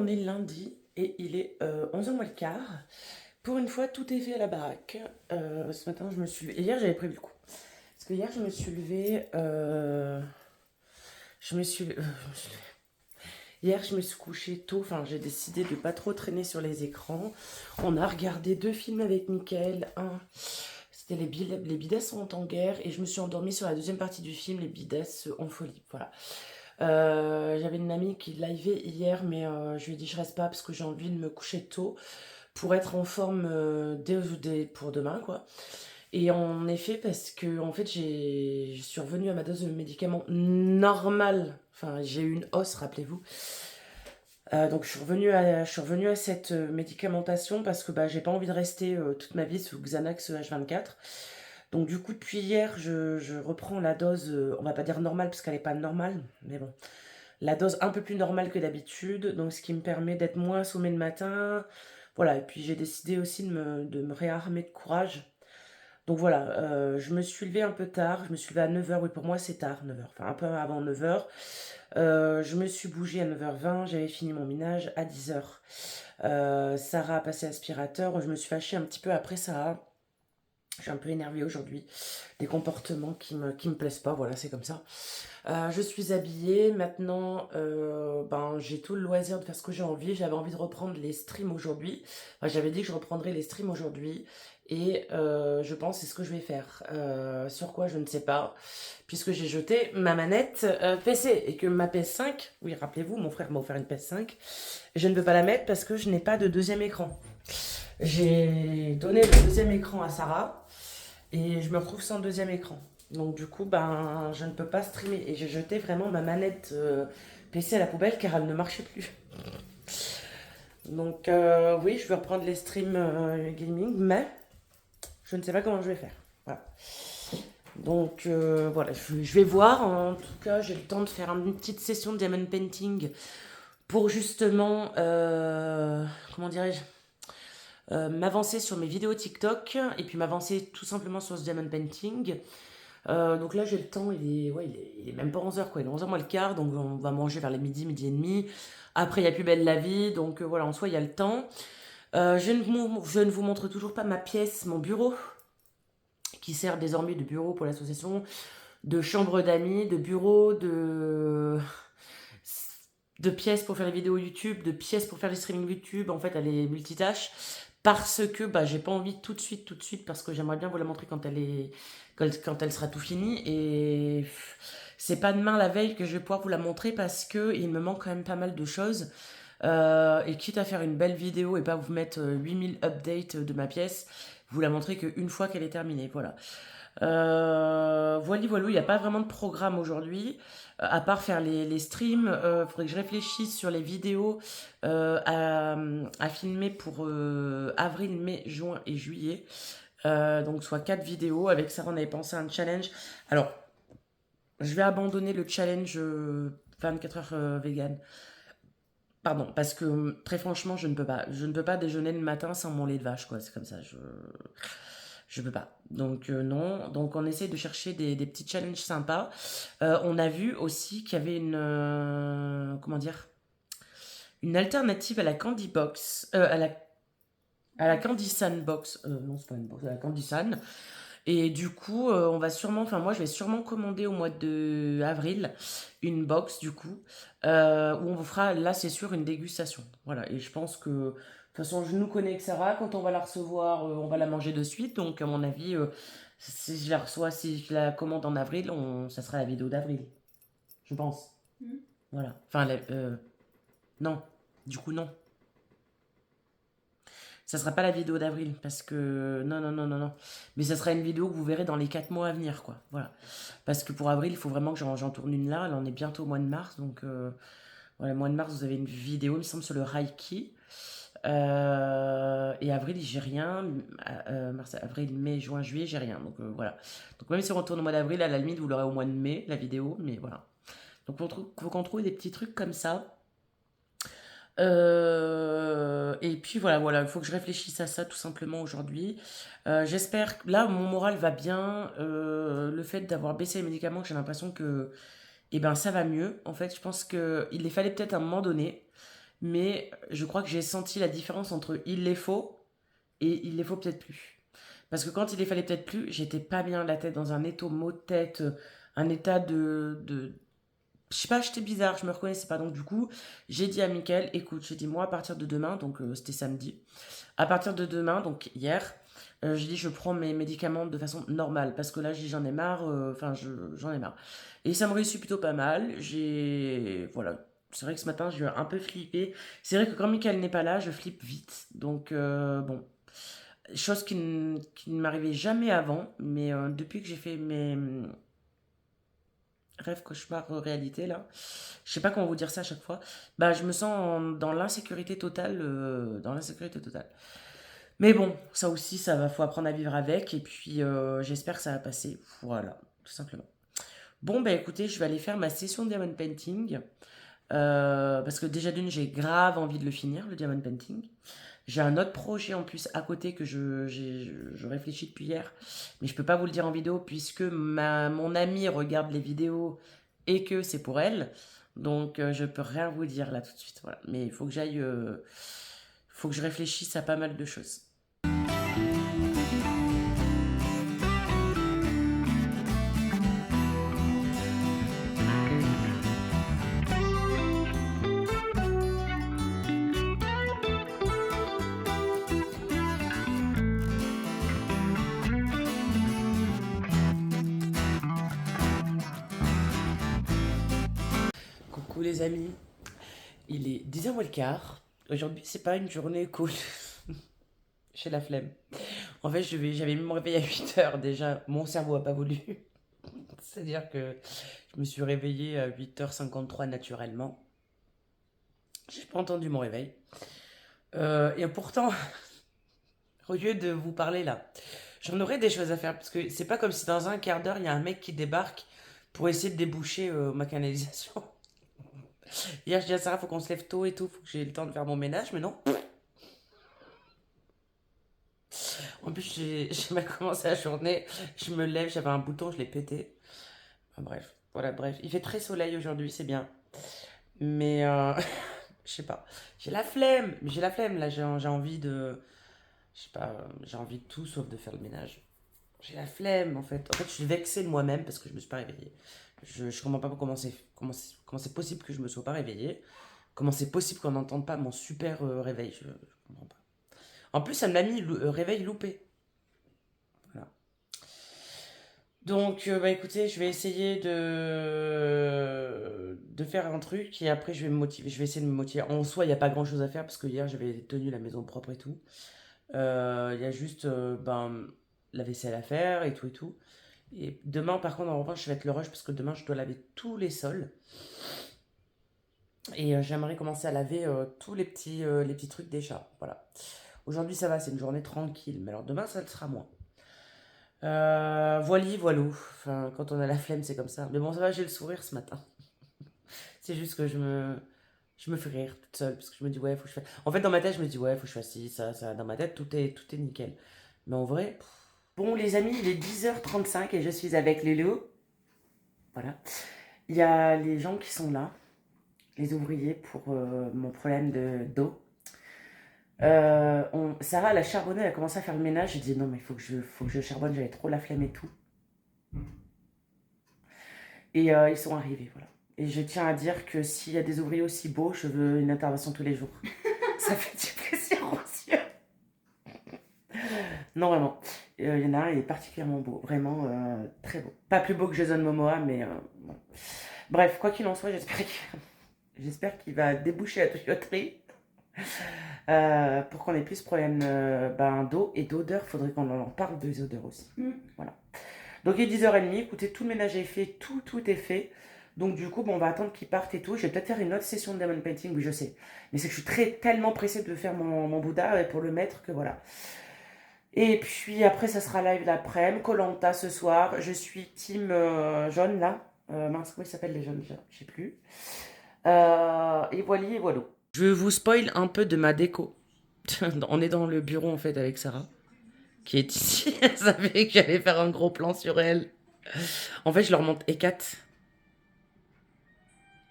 on est lundi et il est 11h moins le quart. Pour une fois, tout est fait à la baraque. Ce matin, je me suis levée. Hier, j'avais prévu le coup. Parce que hier, je me suis levée. Je me suis. Je me suis levée. Hier, je me suis couchée tôt. Enfin, j'ai décidé de pas trop traîner sur les écrans. On a regardé deux films avec Mickaël. Un, c'était les Bidasses sont en guerre. Et je me suis endormie sur la deuxième partie du film, Les Bidasses en folie. Voilà. J'avais une amie qui liveait hier, mais je lui ai dit je reste pas parce que j'ai envie de me coucher tôt pour être en forme pour demain, quoi. Et en effet, parce que en fait, je suis revenue à ma dose de médicaments normale. Enfin, j'ai eu une hausse, rappelez-vous. Donc je suis revenue à cette médicamentation parce que bah, j'ai pas envie de rester toute ma vie sous Xanax H24. Donc du coup, depuis hier, je reprends la dose, on va pas dire normale parce qu'elle est pas normale, mais bon, la dose un peu plus normale que d'habitude, donc ce qui me permet d'être moins assommée le matin. Voilà, et puis j'ai décidé aussi de me réarmer de courage. Donc voilà, je me suis levée un peu tard, je me suis levée à 9h, oui pour moi c'est tard, 9h, enfin un peu avant 9h. Je me suis bougée à 9h20, j'avais fini mon ménage à 10h. Sarah a passé aspirateur, je me suis fâchée un petit peu après Sarah. Je suis un peu énervée aujourd'hui, des comportements qui me plaisent pas, voilà c'est comme ça. Je suis habillée. Maintenant, ben, j'ai tout le loisir de faire ce que j'ai envie. J'avais envie de reprendre les streams aujourd'hui. Enfin, j'avais dit que je reprendrais les streams aujourd'hui. Et je pense que c'est ce que je vais faire. Sur quoi, je ne sais pas. Puisque j'ai jeté ma manette PC. Et que ma PS5, oui, rappelez-vous, mon frère m'a offert une PS5. Je ne peux pas la mettre parce que je n'ai pas de deuxième écran. J'ai donné le deuxième écran à Sarah. Et je me retrouve sans deuxième écran. Donc du coup, ben, je ne peux pas streamer. Et j'ai jeté vraiment ma manette PC à la poubelle car elle ne marchait plus. Donc oui, je vais reprendre les streams gaming, mais je ne sais pas comment je vais faire. Voilà. Donc voilà, je vais voir. En tout cas, j'ai le temps de faire une petite session de diamond painting pour justement, comment dirais-je, m'avancer sur mes vidéos TikTok et puis m'avancer tout simplement sur ce diamond painting. Donc là, j'ai le temps, il est même pas 11h, quoi. Il est 11h moins le quart, donc on va manger vers les midi et demi. Après, il y a plus belle la vie, donc voilà, en soi, il y a le temps. Je ne vous montre toujours pas ma pièce, mon bureau, qui sert désormais de bureau pour l'association, de chambre d'amis, de bureau, de pièces pour faire les vidéos YouTube, de pièces pour faire les streaming YouTube. En fait, elle est multitâche parce que bah, j'ai pas envie tout de suite, parce que j'aimerais bien vous la montrer quand elle sera tout finie. Et c'est pas demain la veille que je vais pouvoir vous la montrer parce que il me manque quand même pas mal de choses. Et quitte à faire une belle vidéo et pas vous mettre 8000 updates de ma pièce, vous la montrer qu'une fois qu'elle est terminée. Voilà. Voilà, il n'y a pas vraiment de programme aujourd'hui, à part faire les streams. Faudrait que je réfléchisse sur les vidéos à filmer pour avril, mai, juin et juillet. Donc, soit 4 vidéos. Avec ça, on avait pensé à un challenge. Alors, je vais abandonner le challenge 24 heures vegan. Pardon, parce que très franchement, je ne peux pas. Je ne peux pas déjeuner le matin sans mon lait de vache, quoi. C'est comme ça. Je peux pas. Donc non. Donc on essaie de chercher des petits challenges sympas. On a vu aussi qu'il y avait comment dire, une alternative à la Candy Box, à la Candy Sun Box. Non, c'est pas une box, à la Candy Sun. Et du coup, on va sûrement, enfin moi je vais sûrement commander au mois de avril une box du coup, où on vous fera, là c'est sûr, une dégustation. Voilà, et je pense que, de toute façon je nous connais avec Sarah, quand on va la recevoir, on va la manger de suite, donc à mon avis, si je la reçois, si je la commande en avril, ça sera la vidéo d'avril, je pense. Mhm. Voilà, enfin, non, du coup non. Ça sera pas la vidéo d'avril parce que non non non non non. Mais ça sera une vidéo que vous verrez dans les 4 mois à venir quoi. Voilà. Parce que pour avril, il faut vraiment que j'en tourne une là. Là, on est bientôt au mois de mars. Donc voilà, mois de mars, vous avez une vidéo, il me semble, sur le Reiki. Et avril, j'ai rien. Mars, avril, mai, juin, juillet, j'ai rien. Donc voilà. Donc même si on retourne au mois d'avril, à la limite, vous l'aurez au mois de mai, la vidéo. Mais voilà. Donc faut qu'on trouve des petits trucs comme ça. Et puis voilà, il faut que je réfléchisse à ça tout simplement aujourd'hui. J'espère que là, mon moral va bien. Le fait d'avoir baissé les médicaments, j'ai l'impression que, eh ben, ça va mieux. En fait, je pense que il les fallait peut-être à un moment donné. mais je crois que j'ai senti la différence entre il les faut et il les faut peut-être plus. Parce que quand il les fallait peut-être plus, j'étais pas bien, la tête dans un état mot de tête, un état je sais pas, j'étais bizarre, je me reconnaissais pas. Donc du coup, j'ai dit à Mickaël, écoute, j'ai dit moi à partir de demain, donc c'était samedi, à partir de demain, donc hier, j'ai dit je prends mes médicaments de façon normale parce que là j'en ai marre, enfin j'en ai marre. Et ça me réussit plutôt pas mal. Voilà, c'est vrai que ce matin j'ai un peu flippé. C'est vrai que quand Mickaël n'est pas là, je flippe vite. Donc bon, chose qui ne m'arrivait jamais avant, mais depuis que j'ai fait mes rêves, cauchemars, réalité là, je sais pas comment vous dire ça à chaque fois, bah je me sens dans l'insécurité totale, dans l'insécurité totale. Mais bon, ça aussi, faut apprendre à vivre avec. Et puis, j'espère que ça va passer. Voilà, tout simplement. Bon, bah écoutez, je vais aller faire ma session de diamond painting. Parce que déjà d'une, j'ai grave envie de le finir, le diamond painting. J'ai un autre projet en plus à côté que je réfléchis depuis hier. Mais je peux pas vous le dire en vidéo puisque mon amie regarde les vidéos et que c'est pour elle. Donc, je peux rien vous dire là tout de suite. Voilà. Mais il faut que faut que je réfléchisse à pas mal de choses. Coucou les amis, il est 10h moins le quart. Aujourd'hui, c'est pas une journée cool. J'ai la flemme. En fait, j'avais mis mon réveil à 8h déjà. Mon cerveau a pas voulu. C'est-à-dire que je me suis réveillée à 8h53 naturellement. J'ai pas entendu mon réveil. Et pourtant, au lieu de vous parler là, j'en aurais des choses à faire. Parce que c'est pas comme si dans un quart d'heure, il y a un mec qui débarque pour essayer de déboucher ma canalisation. Hier, je dis à Sarah, faut qu'on se lève tôt et tout, faut que j'ai le temps de faire mon ménage, mais non. En plus, j'ai mal commencé la journée, je me lève, j'avais un bouton, je l'ai pété. Enfin, bref, voilà, bref. Il fait très soleil aujourd'hui, c'est bien. Mais, je sais pas, j'ai la flemme, là, j'ai envie de, je sais pas, j'ai envie de tout sauf de faire le ménage. J'ai la flemme, en fait. En fait, je suis vexée de moi-même parce que je me suis pas réveillée. Je comprends pas comment c'est possible que je me sois pas réveillée. Comment c'est possible qu'on n'entende pas mon super réveil. Je comprends pas. En plus, ça me l'a mis réveil loupé. Voilà. Donc, bah écoutez, je vais essayer de faire un truc et après je vais me motiver. Je vais essayer de me motiver. En soi, il n'y a pas grand chose à faire parce que hier j'avais tenu la maison propre et tout. Il y a juste ben, la vaisselle à faire et tout et tout. Et demain, par contre, en revanche, je vais être le rush parce que demain, je dois laver tous les sols. Et j'aimerais commencer à laver les petits trucs des chats. Voilà. Aujourd'hui, ça va, c'est une journée tranquille. Mais alors demain, ça le sera moins. Voilou. Enfin, quand on a la flemme, c'est comme ça. Mais bon, ça va, j'ai le sourire ce matin. C'est juste que je me fais rire toute seule. Parce que je me dis, ouais, faut que je fasse. En fait, dans ma tête, je me dis, ouais, faut que je fasse ci, ça. Dans ma tête, tout est nickel. Mais en vrai. Bon, les amis, il est 10h35 et je suis avec Lélo. Voilà. Il y a les gens qui sont là, les ouvriers, pour mon problème d'eau. Sarah, elle a charbonné, elle a commencé à faire le ménage. J'ai dit non, mais faut que je charbonne, j'avais trop la flemme et tout. Et ils sont arrivés, voilà. Et je tiens à dire que s'il y a des ouvriers aussi beaux, je veux une intervention tous les jours. Ça fait du plaisir aux yeux. Non, vraiment. Il y en a un, il est particulièrement beau. Vraiment très beau. Pas plus beau que Jason Momoa, mais bon. Bref, quoi qu'il en soit, j'espère qu'il va déboucher la tuyauterie pour qu'on ait plus de problème d'eau et d'odeur. Faudrait qu'on en parle des odeurs aussi. Voilà. Donc il est 10h30. Écoutez, tout le ménage est fait, tout est fait. Donc du coup, bon, on va attendre qu'il parte et tout. Je vais peut-être faire une autre session de diamond painting, oui, je sais. Mais c'est que je suis tellement pressée de faire mon Bouddha pour le mettre que voilà. Et puis après, ça sera live l'après-midi. Koh Lanta ce soir. Je suis team jaune là. Mince, comment ils s'appellent les jaunes déjà? Je sais plus. Et voilà. Je vous spoil un peu de ma déco. On est dans le bureau en fait avec Sarah, qui est ici. Elle savait que j'allais faire un gros plan sur elle. En fait, je leur montre Hécate.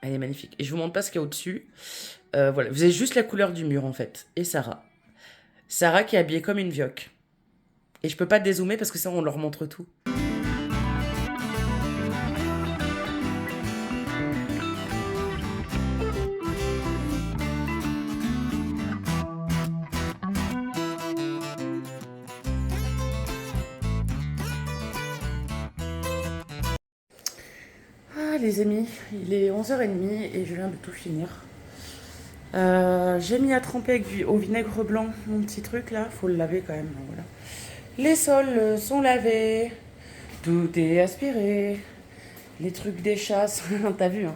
Elle est magnifique. Et je vous montre pas ce qu'il y a au-dessus. Voilà, vous avez juste la couleur du mur en fait. Et Sarah. Sarah qui est habillée comme une vioque. Et je peux pas dézoomer parce que ça on leur montre tout. Ah les amis, il est 11h30 et je viens de tout finir. J'ai mis à tremper au vinaigre blanc mon petit truc là, faut le laver quand même. Voilà. Les sols sont lavés, tout est aspiré. Les trucs des chats, t'as vu, hein.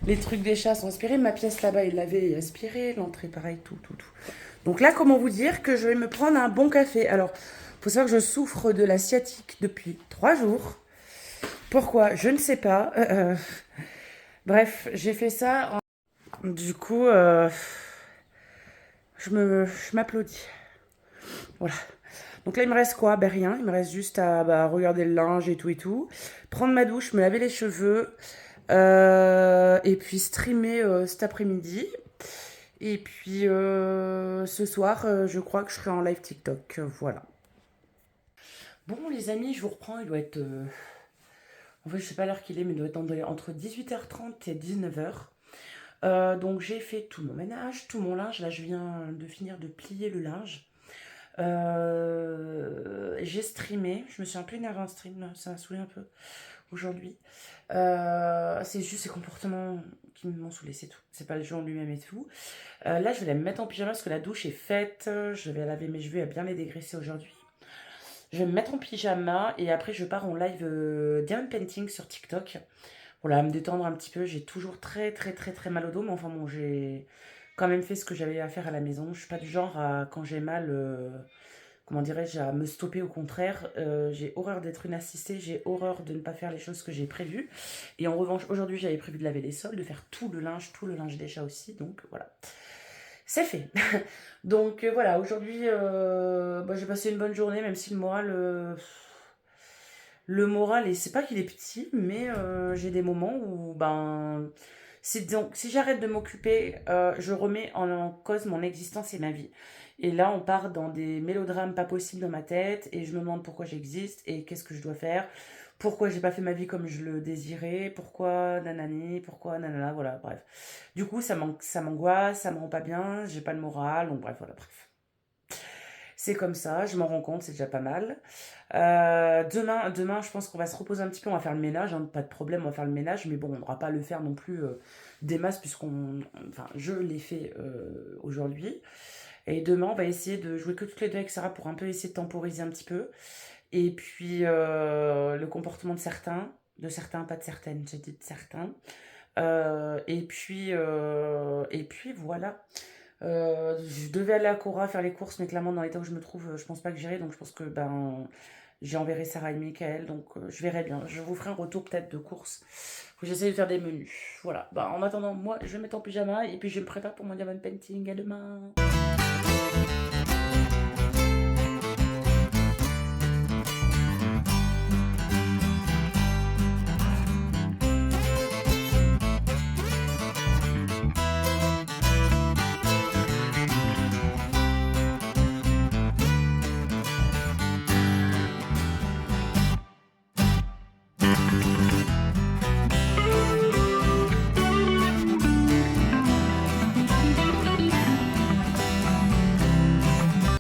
Les trucs des chats sont aspirés. Ma pièce là-bas est lavée et aspirée. L'entrée, pareil, tout, tout, tout. Donc là, comment vous dire que je vais me prendre un bon café. Alors, faut savoir que je souffre de la sciatique depuis 3 jours. Pourquoi? Je ne sais pas. Bref, j'ai fait ça. Du coup, je m'applaudis. Voilà. Donc là, il me reste quoi? Ben rien. Il me reste juste à regarder le linge et tout et tout. Prendre ma douche, me laver les cheveux. Et puis streamer cet après-midi. Et puis ce soir, je crois que je serai en live TikTok. Voilà. Bon, les amis, je vous reprends. Il doit être. En fait, je sais pas l'heure qu'il est, mais il doit être entre 18h30 et 19h. Donc j'ai fait tout mon ménage, tout mon linge. Là, je viens de finir de plier le linge. J'ai streamé. Je me suis un peu énervée en stream, là. Ça m'a saoulé un peu aujourd'hui. C'est juste ces comportements qui m'ont saoulé, c'est tout. C'est pas le jeu en lui-même et tout. Là, je vais aller me mettre en pyjama parce que la douche est faite. Je vais laver mes cheveux et bien les dégraisser aujourd'hui. Je vais me mettre en pyjama et après, je pars en live Diamond Painting sur TikTok. Voilà, à me détendre un petit peu. J'ai toujours très, très, très, très mal au dos. Mais enfin, bon, j'ai quand même fait ce que j'avais à faire à la maison. Je suis pas du genre à, quand j'ai mal, comment dirais-je, à me stopper. Au contraire, j'ai horreur d'être une assistée. J'ai horreur de ne pas faire les choses que j'ai prévues. Et en revanche, aujourd'hui, j'avais prévu de laver les sols, de faire tout le linge des chats aussi. Donc, voilà. C'est fait. Donc, voilà, aujourd'hui, j'ai passé une bonne journée, même si le moral, et c'est pas qu'il est petit, mais j'ai des moments où, donc, si j'arrête de m'occuper, je remets en cause mon existence et ma vie. Et là, on part dans des mélodrames pas possibles dans ma tête, et je me demande pourquoi j'existe, et qu'est-ce que je dois faire, pourquoi j'ai pas fait ma vie comme je le désirais, pourquoi nanani, pourquoi nanana, voilà, bref. Du coup, ça m'angoisse, ça me rend pas bien, j'ai pas le moral, donc bref, voilà, bref. C'est comme ça, je m'en rends compte, c'est déjà pas mal. Demain, je pense qu'on va se reposer un petit peu, on va faire le ménage, hein, pas de problème, on va faire le ménage, mais bon, on n'aura pas à le faire non plus des masses, enfin, je l'ai fait aujourd'hui. Et demain, on va essayer de jouer que toutes les deux avec Sarah pour un peu essayer de temporiser un petit peu. Et puis, le comportement de certains, pas de certaines, j'ai dit de certains. Et puis voilà. Je devais aller à Cora faire les courses, mais clairement, dans l'état où je me trouve, je pense pas que j'irai. Donc, je pense que j'enverrai Sarah et Michael. Donc, je verrai bien. Je vous ferai un retour peut-être de course. Faut que j'essaie de faire des menus. Voilà. En attendant, moi, je vais me mettre en pyjama et puis je me prépare pour mon diamond painting. À demain.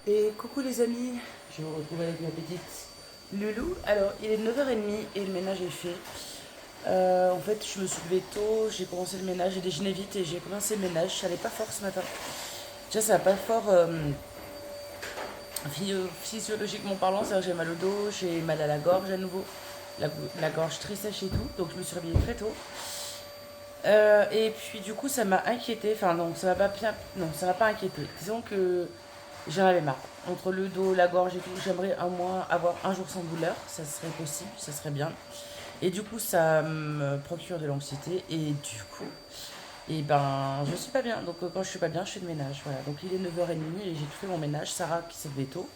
Et coucou les amis, je vous retrouve avec ma petite Loulou. Alors, il est 9h30 et le ménage est fait. En fait, je me suis levée tôt, j'ai commencé le ménage, j'ai déjeuné vite et j'ai commencé le ménage. Ça allait pas fort ce matin. Déjà, ça va pas fort physiologiquement parlant, c'est-à-dire que j'ai mal au dos, j'ai mal à la gorge à nouveau. La gorge très sèche et tout, donc je me suis réveillée très tôt. Et puis du coup, ça m'a inquiétée. Enfin, non, ça m'a pas bien. Non, ça m'a pas inquiété. Disons que j'en avais marre. Entre le dos, la gorge et tout, j'aimerais au moins avoir un jour sans douleur. Ça serait possible, ça serait bien. Et du coup, ça me procure de l'anxiété. Et du coup, je suis pas bien. Donc, quand je suis pas bien, je fais le ménage. Voilà. Donc, il est 9h30 et j'ai tout fait mon ménage. Sarah qui s'est levée tôt.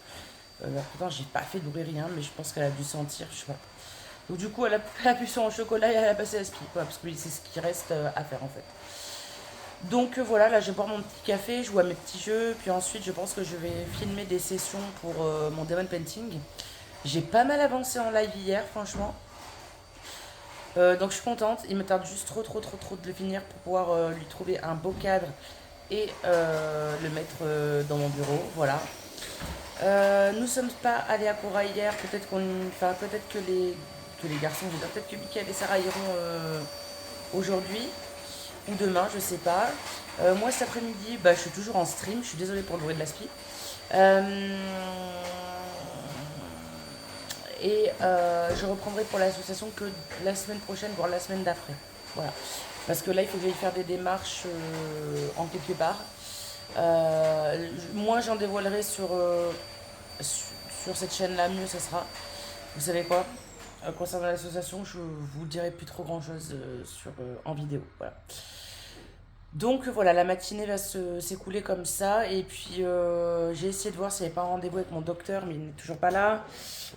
Pourtant, j'ai pas fait d'ouvrir rien, mais je pense qu'elle a dû sentir, je sais pas. Donc, du coup, elle a pu son au chocolat et elle a passé à spi, quoi, parce que c'est ce qui reste à faire en fait. Donc voilà, là je vais boire mon petit café, je joue à mes petits jeux, puis ensuite je pense que je vais filmer des sessions pour mon Demon Painting. J'ai pas mal avancé en live hier, franchement. Donc je suis contente, il me tarde juste trop de le finir pour pouvoir lui trouver un beau cadre et le mettre dans mon bureau, voilà. Nous sommes pas allés à Cora hier, enfin peut-être que les garçons, je veux dire, peut-être que Mickaël et Sarah iront aujourd'hui ou demain, je sais pas. Moi cet après-midi, bah, je suis toujours en stream, je suis désolée pour le bruit de la spi. Euh, je reprendrai pour l'association que la semaine prochaine, voire la semaine d'après. Voilà. Parce que là, il faut que j'aille faire des démarches en quelque part. Moins j'en dévoilerai sur cette chaîne-là, mieux ça sera. Vous savez quoi? Concernant l'association, je vous dirai plus trop grand-chose en vidéo. Voilà. Donc voilà, la matinée va s'écouler comme ça. Et puis j'ai essayé de voir s'il n'y avait pas un rendez-vous avec mon docteur, mais il n'est toujours pas là.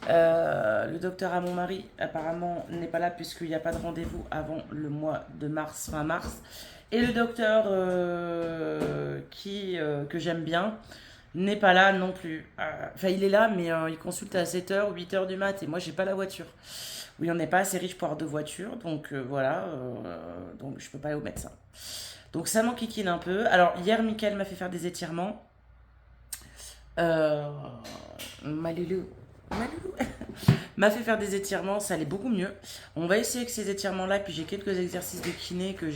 Le docteur à mon mari, apparemment, n'est pas là puisqu'il n'y a pas de rendez-vous avant le mois de mars, fin mars. Et le docteur que j'aime bien n'est pas là non plus. Enfin, il est là, mais il consulte à 7h ou 8h du mat. Et moi, j'ai pas la voiture. Oui, on n'est pas assez riche pour avoir deux voitures. Donc voilà. Donc je peux pas aller au médecin. Donc ça m'enquiquine un peu. Alors hier, Mickaël m'a fait faire des étirements. Euh, Malulu. Malulu. M'a fait faire des étirements, ça allait beaucoup mieux. On va essayer avec ces étirements-là. Puis j'ai quelques exercices de kiné que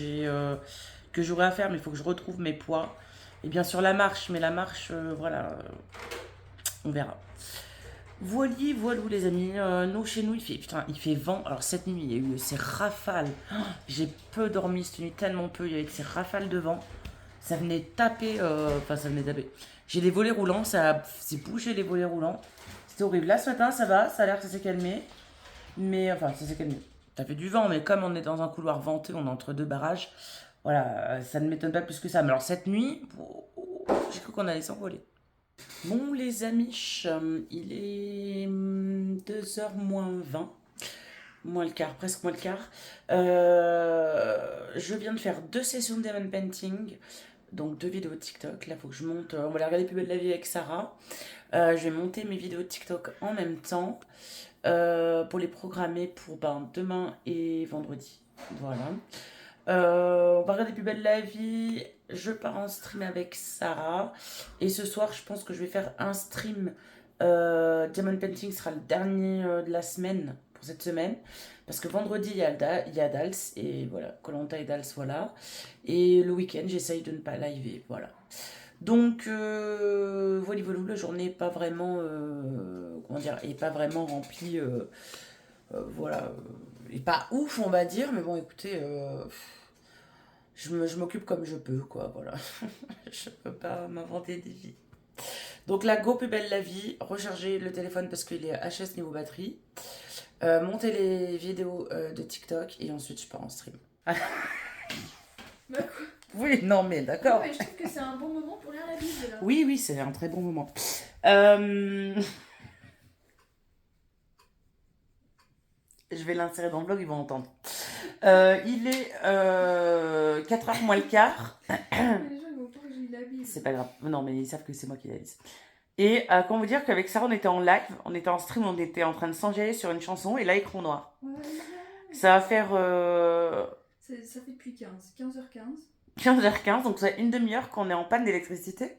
j'aurai à faire, mais il faut que je retrouve mes poids. Et bien sûr la marche, mais la marche, voilà, on verra. Voilou les amis, nous chez nous il fait vent. Alors cette nuit il y a eu ces rafales. Oh, j'ai peu dormi cette nuit, tellement peu. Il y avait ces rafales de vent. Ça venait taper, enfin ça venait taper. J'ai les volets roulants, ça s'est bougé les volets roulants. C'était horrible. Là ce matin ça va, ça a l'air que ça s'est calmé. Mais enfin ça s'est calmé. Ça fait du vent, mais comme on est dans un couloir venté, on est entre deux barrages. Voilà, ça ne m'étonne pas plus que ça. Mais alors cette nuit, j'ai cru qu'on allait s'envoler. Bon les amis, il est 2h moins 20, moins le quart, presque moins le quart. Je viens de faire 2 sessions de diamond painting, donc 2 vidéos TikTok. Là il faut que je monte, on va la regarder plus belle la vie avec Sarah. Je vais monter mes vidéos TikTok en même temps pour les programmer pour demain et vendredi. Voilà. On va regarder plus belle la vie. Je pars en stream avec Sarah. Et ce soir, je pense que je vais faire un stream. Diamond Painting sera le dernier de la semaine pour cette semaine. Parce que vendredi, il y a Dals. Et voilà, Koh-Lanta et Dals, voilà. Et le week-end, j'essaye de ne pas liver. Voilà. Donc, voilà, la journée n'est pas vraiment. Comment dire, est pas vraiment remplie. Voilà. Et pas ouf, on va dire. Mais bon, écoutez. Je m'occupe comme je peux, quoi, voilà. Je peux pas m'inventer des vies. Donc là, go plus belle la vie, recharger le téléphone parce qu'il est HS niveau batterie, monter les vidéos de TikTok et ensuite je pars en stream. Bah quoi? Oui, non mais Non, d'accord. mais je trouve que c'est un bon moment pour lire la Bible là. Oui, oui, c'est un très bon moment. Je vais l'insérer dans le blog, ils vont entendre. Il est 4h moins le quart. Mais les gens ils vont pas que je lis la Bible. C'est pas grave. Non, mais ils savent que c'est moi qui la lise. Et comment vous dire qu'avec Sarah, on était en live, on était en stream, on était en train de s'enjailler sur une chanson et là, écran noir. Ouais. Ça va faire Ça fait depuis 15h15. 15h15, donc ça fait une demi-heure qu'on est en panne d'électricité.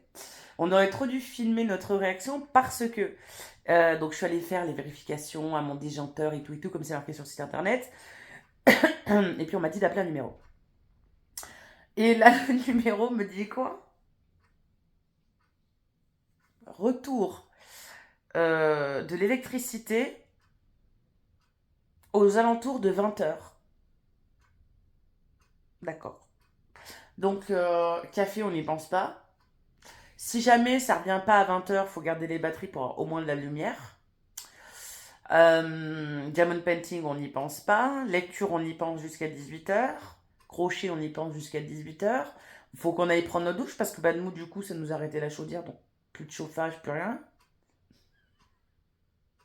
On aurait trop dû filmer notre réaction parce que. Donc je suis allée faire les vérifications à mon disjoncteur et tout, comme c'est marqué sur le site internet. Et puis on m'a dit d'appeler un numéro. Et là, le numéro me dit quoi? Retour de l'électricité aux alentours de 20h. D'accord. Donc, café, on n'y pense pas. Si jamais ça revient pas à 20h, faut garder les batteries pour avoir au moins de la lumière. Diamond painting, on n'y pense pas. Lecture, on y pense jusqu'à 18h. Crochet, on y pense jusqu'à 18h. Faut qu'on aille prendre notre douche parce que nous, du coup, ça nous a arrêté la chaudière. Donc, plus de chauffage, plus rien.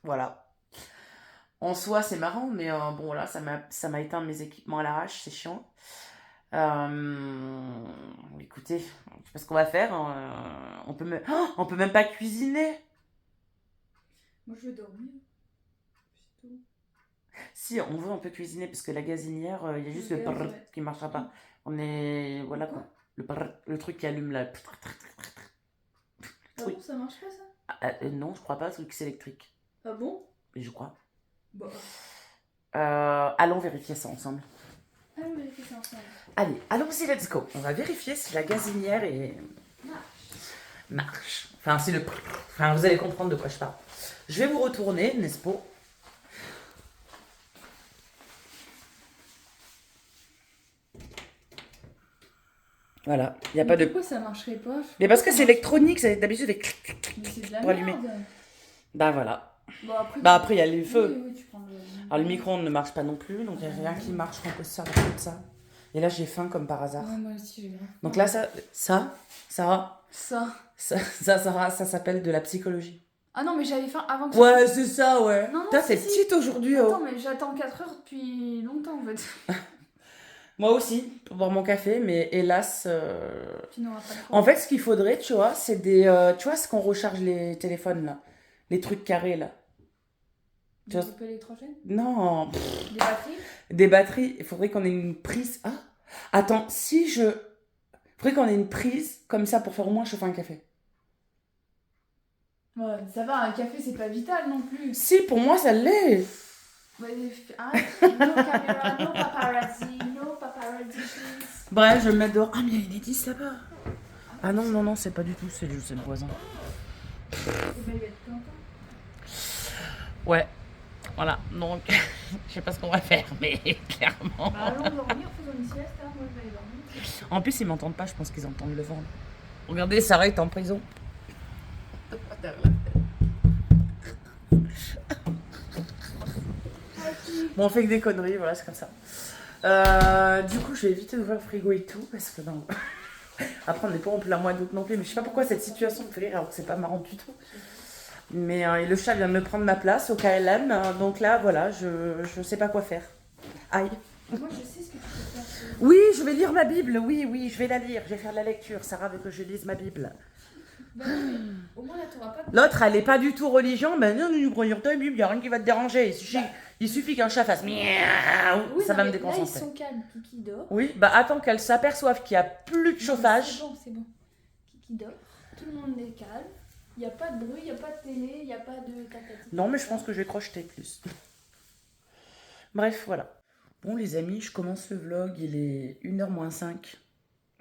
Voilà. En soi, c'est marrant, mais bon, voilà, ça m'a éteint mes équipements à l'arrache, c'est chiant. Écoutez, je sais pas ce qu'on va faire. On peut même pas cuisiner. Moi, je vais dormir. C'est tout. Si on peut cuisiner parce que la gazinière, il y a juste Le le gaz, brrr ouais. qui marchera pas. On est. Voilà Quoi quoi. Le brrr, le truc qui allume là. Ah bon, ça marche pas ça? Non, je crois pas, c'est électrique. Ah bon? Mais je crois. Bah. Allons vérifier ça ensemble. Allons vérifier ça ensemble. Allez, allons-y, let's go. On va vérifier si la gazinière Marche. marche. Enfin, si le. Enfin, vous allez comprendre de quoi je parle. Je vais vous retourner, n'est-ce pas? Voilà, il n'y a pas de. Pourquoi ça marcherait pas? Mais parce que c'est électronique, ça d'habitude avec. Mais c'est de la pour allumer. merde. Bah voilà. Bon, après, il y a les feux. Oui, tu prends le... Alors le micro-ondes ne marche pas non plus, donc il n'y a rien qui marche, on peut se servir de ça. Et là j'ai faim comme par hasard. Ouais, moi aussi j'ai grave. Donc là ça s'appelle de la psychologie. Ah non, mais j'avais faim avant que Ouais, c'est ça, ouais. Non, Toi, si, t'es petite aujourd'hui, oh. Attends, mais j'attends 4 heures depuis longtemps en fait. Moi aussi, pour boire mon café, mais hélas. Tu n'auras pas le choix. En fait, ce qu'il faudrait, tu vois, c'est des. Tu vois, ce qu'on recharge les téléphones là, les trucs carrés là. Des pompes électrogènes? Non. Des batteries? Des batteries. Il faudrait qu'on ait une prise. Ah, attends, si je. Il faudrait qu'on ait une prise comme ça pour faire au moins chauffer un café. Ouais, ça va, un café c'est pas vital non plus. Si, pour moi, ça l'est. Ouais, arrête, no caméra, no paparazzi, please. Bref, je vais me mettre dehors. Ah, mais il y a une hélice là-bas. Ah non, c'est pas du tout, c'est le voisin. Et ben, il va être content. Ouais, voilà, donc je sais pas ce qu'on va faire, mais clairement. Bah, allons dormir, faisons une sieste, hein. Moi je vais aller dormir. En plus, ils m'entendent pas, je pense qu'ils entendent le vent. Regardez, Sarah est en prison. Bon, on fait que des conneries, voilà, c'est comme ça. Du coup, je vais éviter d'ouvrir le frigo et tout, parce que non. Après, on n'est pas en plein mois d'août non plus, mais je sais pas pourquoi cette situation me fait rire, alors que c'est pas marrant du tout. Mais le chat vient de me prendre ma place au KLM, donc là, voilà, je sais pas quoi faire. Aïe. Moi je sais ce que tu peux faire. Oui, je vais lire ma Bible, oui, je vais la lire, je vais faire de la lecture. Sarah veut que je lise ma Bible. Bah non, mais au moins là t'auras pas de... L'autre, elle est pas du tout religion, ben non, nous prenons ta Bible, y a rien qui va te déranger. Il suffit qu'un chat fasse miaou, Oui, ça non, va me mais déconcentrer. Là ils sont calmes, Kiki dort. Oui, bah attends qu'elle s'aperçoive qu'il y a plus de chauffage. C'est bon. Kiki dort, tout le monde est calme. Il n'y a pas de bruit, il n'y a pas de télé, il n'y a pas de tatati. Non, mais je pense que je vais crocheter plus. Bref, voilà. Bon, les amis, je commence le vlog. Il est 1h moins 5.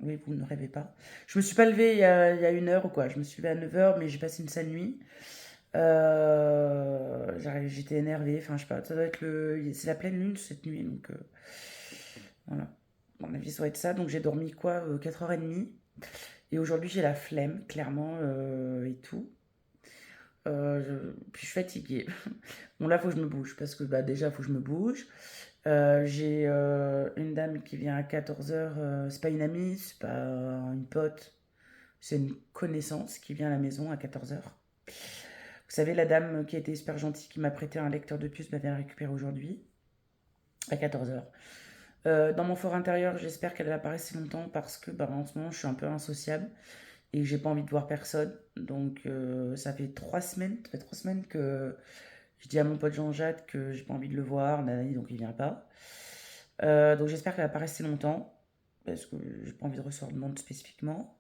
Oui, vous ne rêvez pas. Je me suis pas levée il y a 1 heure ou quoi. Je me suis levée à 9h, mais j'ai passé une sale nuit. J'étais énervée. Enfin, je sais pas. Ça doit être c'est la pleine lune cette nuit. Donc, voilà. À mon avis, ça doit être ça. Donc, j'ai dormi quoi 4h30. Et aujourd'hui, j'ai la flemme, clairement, et tout. Puis je suis fatiguée. Bon, là, faut que je me bouge. Parce que déjà, faut que je me bouge. J'ai une dame qui vient à 14h. C'est pas une amie, c'est pas une pote. C'est une connaissance qui vient à la maison à 14h. Vous savez, la dame qui a été super gentille, qui m'a prêté un lecteur de puce, vient récupérer aujourd'hui à 14h. Dans mon fort intérieur, j'espère qu'elle va pas rester longtemps parce que en ce moment, je suis un peu insociable et j'ai pas envie de voir personne. Donc, ça fait 3 semaines. Ça fait 3 semaines que je dis à mon pote Jean-Jacques que j'ai pas envie de le voir, donc il vient pas. Donc j'espère qu'elle va pas rester longtemps parce que j'ai pas envie de recevoir de monde spécifiquement.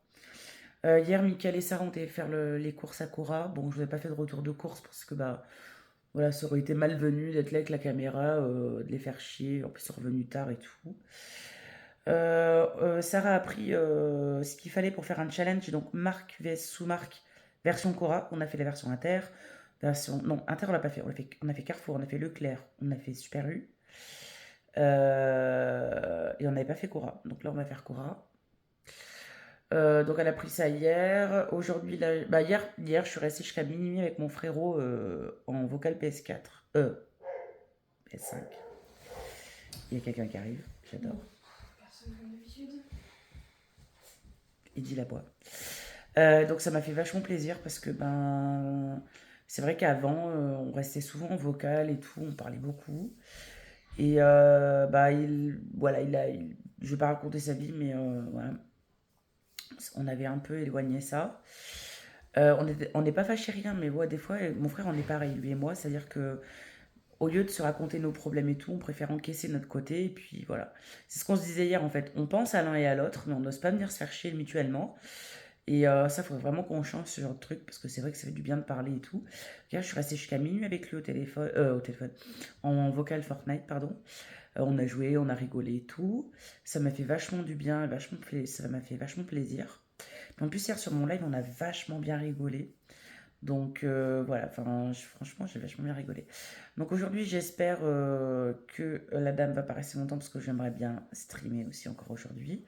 Hier, Mickaël et Sarah ont été faire les courses à Cora. Bon, je n'ai pas fait de retour de course parce que voilà, ça aurait été malvenu d'être là avec la caméra, de les faire chier. En plus, ils sont revenus tard et tout. Sarah a pris ce qu'il fallait pour faire un challenge. Donc, marque vs sous-marque version Cora. On a fait la version Inter. Non, Inter, on l'a pas fait. On a fait Carrefour, on a fait Leclerc, on a fait Super U. Et on n'avait pas fait Cora. Donc là, on va faire Cora. Donc elle a pris ça hier. Aujourd'hui, hier, je suis restée jusqu'à minuit avec mon frérot en vocal PS4. PS5. Il y a quelqu'un qui arrive, j'adore. Personne comme d'habitude. Il dit la voix. Donc ça m'a fait vachement plaisir parce que c'est vrai qu'avant on restait souvent en vocal et tout, on parlait beaucoup. Et Je vais pas raconter sa vie, mais voilà. On avait un peu éloigné ça. On n'est pas fâchés rien, mais ouais, des fois, mon frère, on est pareil, lui et moi. C'est-à-dire que au lieu de se raconter nos problèmes et tout, on préfère encaisser de notre côté. Et puis voilà. C'est ce qu'on se disait hier en fait. On pense à l'un et à l'autre, mais on n'ose pas venir se faire chier mutuellement. Et ça, il faudrait vraiment qu'on change ce genre de truc parce que c'est vrai que ça fait du bien de parler et tout. Hier, je suis restée jusqu'à minuit avec lui au téléphone, en vocal Fortnite, pardon. On a joué, on a rigolé et tout. Ça m'a fait vachement du bien, ça m'a fait vachement plaisir. Puis en plus, hier sur mon live, on a vachement bien rigolé. Donc voilà, enfin, franchement, j'ai vachement bien rigolé. Donc aujourd'hui, j'espère que la dame va pas rester longtemps parce que j'aimerais bien streamer aussi encore aujourd'hui.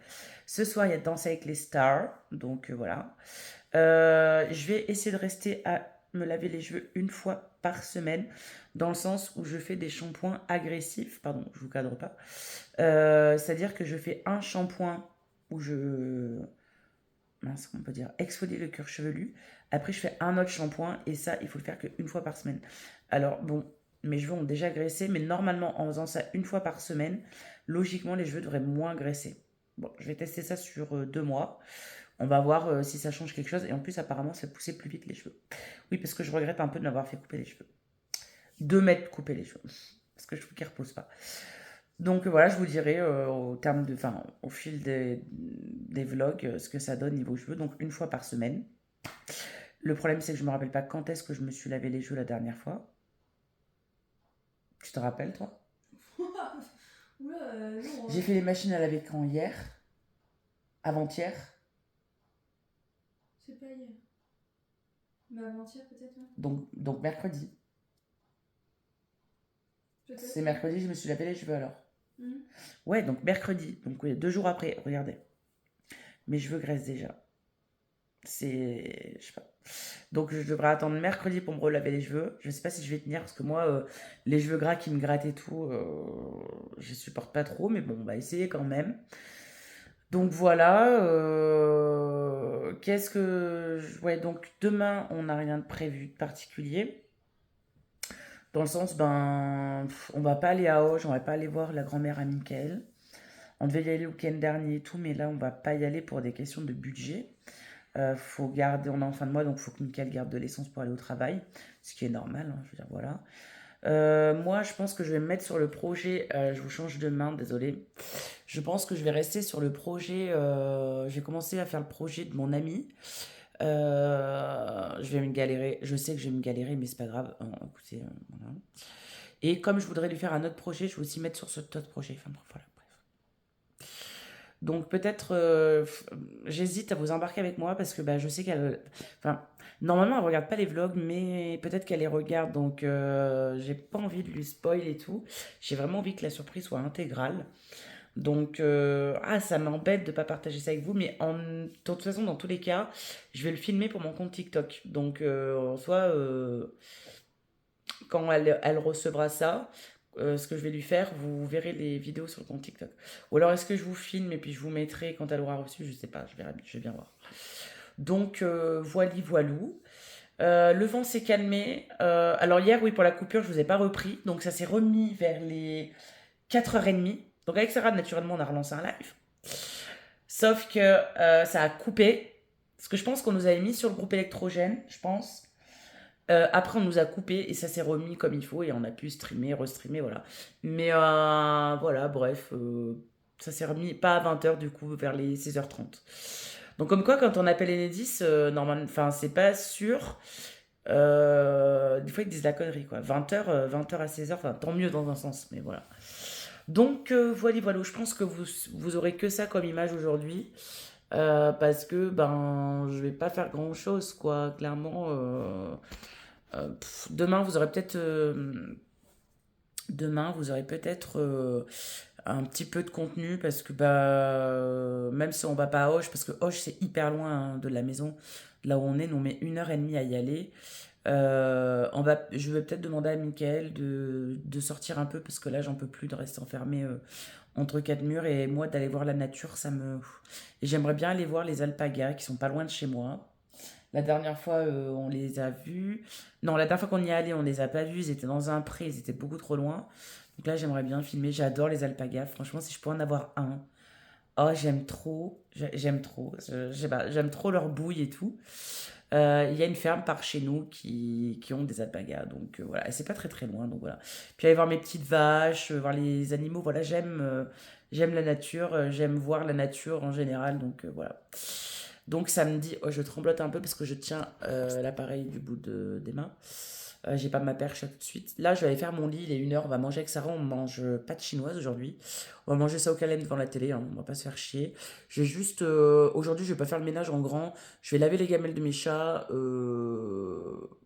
Ce soir, il y a Danser avec les stars, donc voilà. Je vais essayer de rester à me laver les cheveux une fois par semaine, dans le sens où je fais des shampoings agressifs. Pardon, je vous cadre pas. C'est-à-dire que je fais un shampoing où je mince, comment on peut dire, exfolier le cuir chevelu. Après, je fais un autre shampoing et ça, il faut le faire qu'une fois par semaine. Alors, bon, mes cheveux ont déjà graissé, mais normalement, en faisant ça une fois par semaine, logiquement, les cheveux devraient moins graisser. Bon, je vais tester ça sur 2 mois. On va voir si ça change quelque chose. Et en plus, apparemment, ça fait pousser plus vite les cheveux. Oui, parce que je regrette un peu de m'avoir fait couper les cheveux. 2 mètres couper les cheveux. Parce que je trouve qu'ils ne reposent pas. Donc voilà, je vous dirai au fil des vlogs ce que ça donne niveau cheveux. Donc une fois par semaine. Le problème, c'est que je me rappelle pas quand est-ce que je me suis lavé les cheveux la dernière fois. Tu te rappelles, toi? Oula, non. J'ai fait les machines à laver quand hier? Avant-hier? C'est pas hier. Mais avant-hier, peut-être, ouais. Donc mercredi. Peut-être. C'est mercredi, je me suis lavé les cheveux alors. Mhm. Ouais, donc mercredi. Donc oui, 2 jours après, regardez. Mes cheveux graissent déjà. C'est. Je sais pas. Donc je devrais attendre mercredi pour me relaver les cheveux. Je sais pas si je vais tenir parce que moi, les cheveux gras qui me grattent et tout, je supporte pas trop, mais bon, on va essayer quand même. Donc voilà. Qu'est-ce que. Ouais, donc demain, on n'a rien de prévu de particulier. Dans le sens, ben, on va pas aller à Auge, on va pas aller voir la grand-mère à Michael. On devait y aller le week-end dernier et tout, mais là, on va pas y aller pour des questions de budget. Faut garder, on est en fin de mois, donc il faut que Michael garde de l'essence pour aller au travail, ce qui est normal, hein, je veux dire, voilà. Moi, je pense que je vais me mettre sur le projet, je vous change de main, désolé. Je pense que je vais rester sur le projet, j'ai commencé à faire le projet de mon ami. Je vais me galérer, je sais que je vais me galérer, mais c'est pas grave. Écoutez, voilà. Et comme je voudrais lui faire un autre projet, je vais aussi mettre sur cet autre projet. Enfin, voilà. Donc peut-être, j'hésite à vous embarquer avec moi parce que bah, je sais qu'elle... Enfin, normalement, elle regarde pas les vlogs, mais peut-être qu'elle les regarde, donc j'ai pas envie de lui spoil et tout. J'ai vraiment envie que la surprise soit intégrale. Donc, ça m'embête de pas partager ça avec vous, mais de toute façon, dans tous les cas, je vais le filmer pour mon compte TikTok. Donc, en soi, quand elle recevra ça, ce que je vais lui faire, vous verrez les vidéos sur le compte TikTok. Ou alors est-ce que je vous filme et puis je vous mettrai quand elle aura reçu, je sais pas, je vais bien voir. Donc voilou. Le vent s'est calmé. Alors hier, oui, pour la coupure, je vous ai pas repris. Donc ça s'est remis vers les 4h30. Donc avec Sarah, naturellement, on a relancé un live. Sauf que ça a coupé. Parce que je pense qu'on nous avait mis sur le groupe électrogène, je pense. Après, on nous a coupé et ça s'est remis comme il faut et on a pu streamer, restreamer, voilà. Mais voilà, bref, ça s'est remis pas à 20h du coup, vers les 16h30. Donc, comme quoi, quand on appelle Enedis, normalement, enfin, c'est pas sûr. Des fois, ils disent la connerie, quoi. 20h, 20h à 16h, enfin, tant mieux dans un sens, mais voilà. Donc, voilà, je pense que vous aurez que ça comme image aujourd'hui. Parce que, ben, je vais pas faire grand chose, quoi, clairement. Demain, vous aurez peut-être un petit peu de contenu parce que bah même si on va pas à Auch, parce que Auch c'est hyper loin hein, de la maison, là où on est, nous on met 1h30 à y aller. Je vais peut-être demander à Mickaël de sortir un peu parce que là j'en peux plus de rester enfermé entre quatre murs et moi d'aller voir la nature, Et j'aimerais bien aller voir les alpagas qui sont pas loin de chez moi. La dernière fois, on les a vus. Non, la dernière fois qu'on y est allé, on les a pas vus. Ils étaient dans un pré, ils étaient beaucoup trop loin. Donc là, j'aimerais bien filmer. J'adore les alpagas. Franchement, si je pouvais en avoir un. Oh, j'aime trop, j'aime trop. Je sais pas, j'aime trop leur bouille et tout. Il y a une ferme par chez nous qui ont des alpagas, donc voilà. Et c'est pas très très loin, donc voilà. Puis aller voir mes petites vaches, voir les animaux, voilà. J'aime la nature, j'aime voir la nature en général, donc voilà. Donc samedi, oh, je tremblote un peu parce que je tiens l'appareil du bout des mains. J'ai pas ma perche là tout de suite. Là, je vais aller faire mon lit, il est 1 heure, on va manger avec Sarah, on mange pas de chinoise aujourd'hui. On va manger ça au calme devant la télé, hein, on va pas se faire chier. Je vais juste, aujourd'hui, je vais pas faire le ménage en grand. Je vais laver les gamelles de mes chats,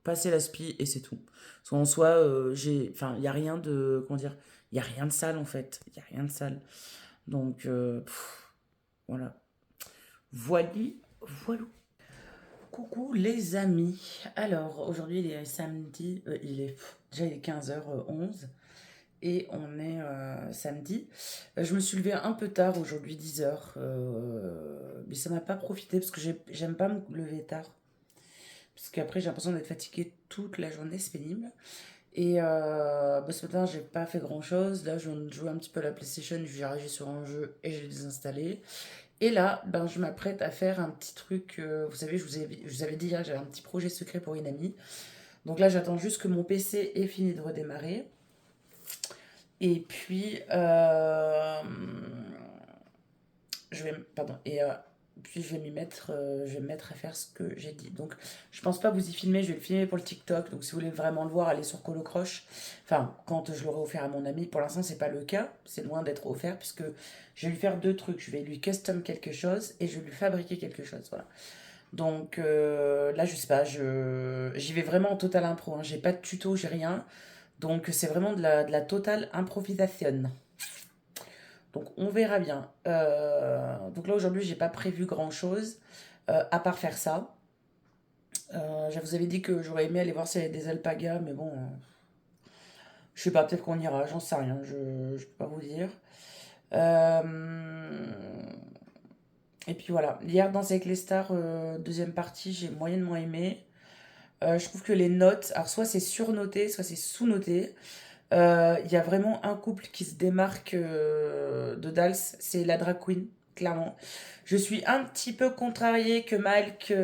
passer l'aspi et c'est tout. Parce qu'en soi, enfin, il y a rien de, comment dire, il y a rien de sale en fait. Il y a rien de sale. Donc, voilà. Voili, voilà. Coucou les amis. Alors, aujourd'hui il est samedi, déjà il est 15h11 et on est samedi. Je me suis levée un peu tard aujourd'hui, 10h, mais ça m'a pas profité parce que j'aime pas me lever tard. Parce qu'après j'ai l'impression d'être fatiguée toute la journée, c'est pénible. Et ce matin j'ai pas fait grand chose. Là je viens de jouer un petit peu à la PlayStation, j'ai réagi sur un jeu et je l'ai désinstallé. Et là, ben, je m'apprête à faire un petit truc. Vous savez, je vous avais dit hier, j'avais un petit projet secret pour une amie. Donc là, j'attends juste que mon PC ait fini de redémarrer. Et puis, pardon, puis je vais je vais me mettre à faire ce que j'ai dit. Donc, je pense pas vous y filmer, je vais le filmer pour le TikTok. Donc, si vous voulez vraiment le voir, allez sur Colocroche. Enfin, quand je l'aurai offert à mon ami. Pour l'instant, c'est pas le cas. C'est loin d'être offert puisque je vais lui faire deux trucs. Je vais lui custom quelque chose et je vais lui fabriquer quelque chose. Voilà. Donc là, je sais pas, j'y vais vraiment en total impro, hein. J'ai pas de tuto, j'ai rien. Donc c'est vraiment de la totale improvisation. Donc on verra bien. Donc là aujourd'hui j'ai pas prévu grand chose à part faire ça. Je vous avais dit que j'aurais aimé aller voir s'il y avait des alpagas, mais bon, je sais pas, peut-être qu'on ira, j'en sais rien, je peux pas vous dire. Euh, et puis voilà, hier dans avec les stars, deuxième partie, j'ai moyennement aimé. Je trouve que les notes, alors soit c'est surnoté, soit c'est sous-noté. Il y a vraiment un couple qui se démarque de Dals, c'est la drag queen, clairement. Je suis un petit peu contrariée que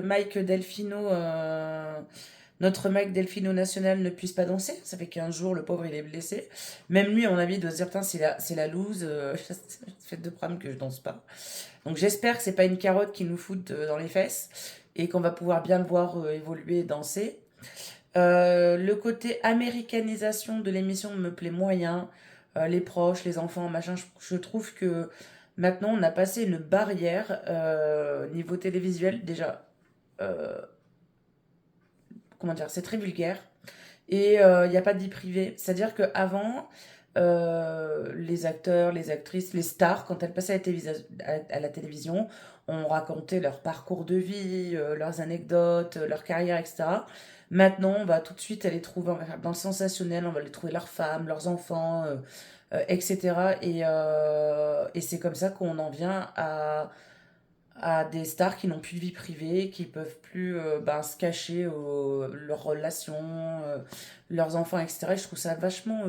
Mike Delfino, notre Mike Delfino national, ne puisse pas danser. Ça fait 15 jours, le pauvre, il est blessé. Même lui, à mon avis, doit se dire, putain, c'est la loose, ça fait 2 primes que je danse pas. Donc j'espère que c'est pas une carotte qui nous fout dans les fesses et qu'on va pouvoir bien le voir évoluer et danser. Le côté américanisation de l'émission me plaît moyen. Les proches, les enfants, machin, je trouve que maintenant on a passé une barrière niveau télévisuel. Déjà, euh, comment dire, c'est très vulgaire. Et il n'y a pas de vie privée. C'est-à-dire qu'avant, les acteurs, les actrices, les stars, quand elles passaient à la télévision, on racontait leur parcours de vie, leurs anecdotes, leur carrière, etc. Maintenant, on va tout de suite aller trouver dans le sensationnel, on va aller trouver leurs femmes, leurs enfants, etc. Et c'est comme ça qu'on en vient à des stars qui n'ont plus de vie privée, qui peuvent plus ben, se cacher leurs relations, leurs enfants, etc. Et je trouve ça vachement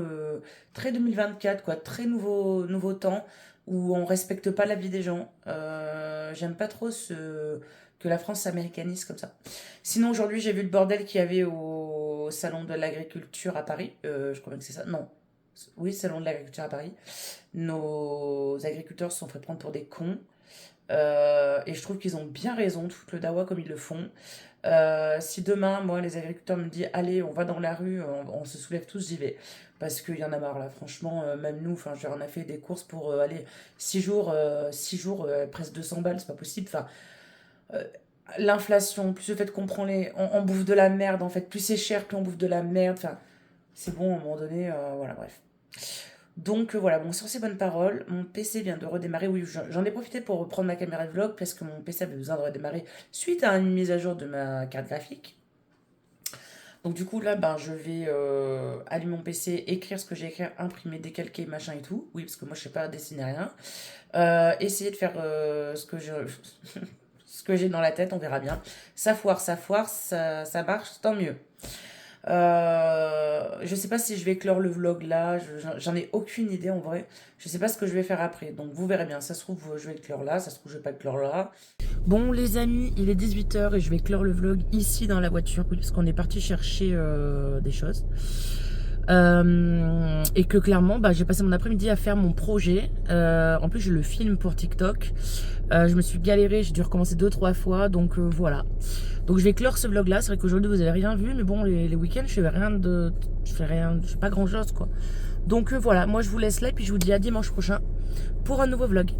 très 2024, quoi, très nouveau temps où on respecte pas la vie des gens. J'aime pas trop que la France s'américanise comme ça. Sinon, aujourd'hui, j'ai vu le bordel qu'il y avait au salon de l'agriculture à Paris. Je crois bien que c'est ça. Non. Oui, salon de l'agriculture à Paris. Nos agriculteurs se sont fait prendre pour des cons. Et je trouve qu'ils ont bien raison de foutre le dawa comme ils le font. Si demain, moi, les agriculteurs me disent allez, on va dans la rue, on se soulève tous, j'y vais. Parce qu'il y en a marre là, franchement, même nous, enfin, on a fait des courses pour aller 6 jours, 6 jours, presque 200 balles, c'est pas possible. Enfin, euh, l'inflation, plus le fait qu'on prend on bouffe de la merde, en fait, plus c'est cher, plus on bouffe de la merde. Enfin, c'est bon, à un moment donné, voilà, bref. Donc voilà, bon, sur ces bonnes paroles, mon PC vient de redémarrer. Oui, j'en ai profité pour reprendre ma caméra de vlog parce que mon PC avait besoin de redémarrer suite à une mise à jour de ma carte graphique. Donc du coup là, ben, je vais allumer mon PC, écrire ce que j'ai écrit, imprimer, décalquer, machin et tout. Oui, parce que moi je sais pas dessiner rien. Essayer de faire ce que j'ai dans la tête, on verra bien. Ça foire, ça marche, tant mieux. Je sais pas si je vais clore le vlog là, j'en ai aucune idée en vrai. Je sais pas ce que je vais faire après, donc vous verrez bien. Ça se trouve, je vais le clore là, ça se trouve, je vais pas le clore là. Bon les amis, il est 18 h et je vais clore le vlog ici dans la voiture, parce qu'on est parti chercher des choses. Et que clairement j'ai passé mon après-midi à faire mon projet. En plus je le filme pour TikTok. Je me suis galérée, j'ai dû recommencer 2-3 fois, donc voilà. Donc je vais clore ce vlog là. C'est vrai qu'aujourd'hui vous avez rien vu, mais bon les week-ends je fais pas grand chose quoi. Donc voilà, moi je vous laisse là et puis je vous dis à dimanche prochain pour un nouveau vlog.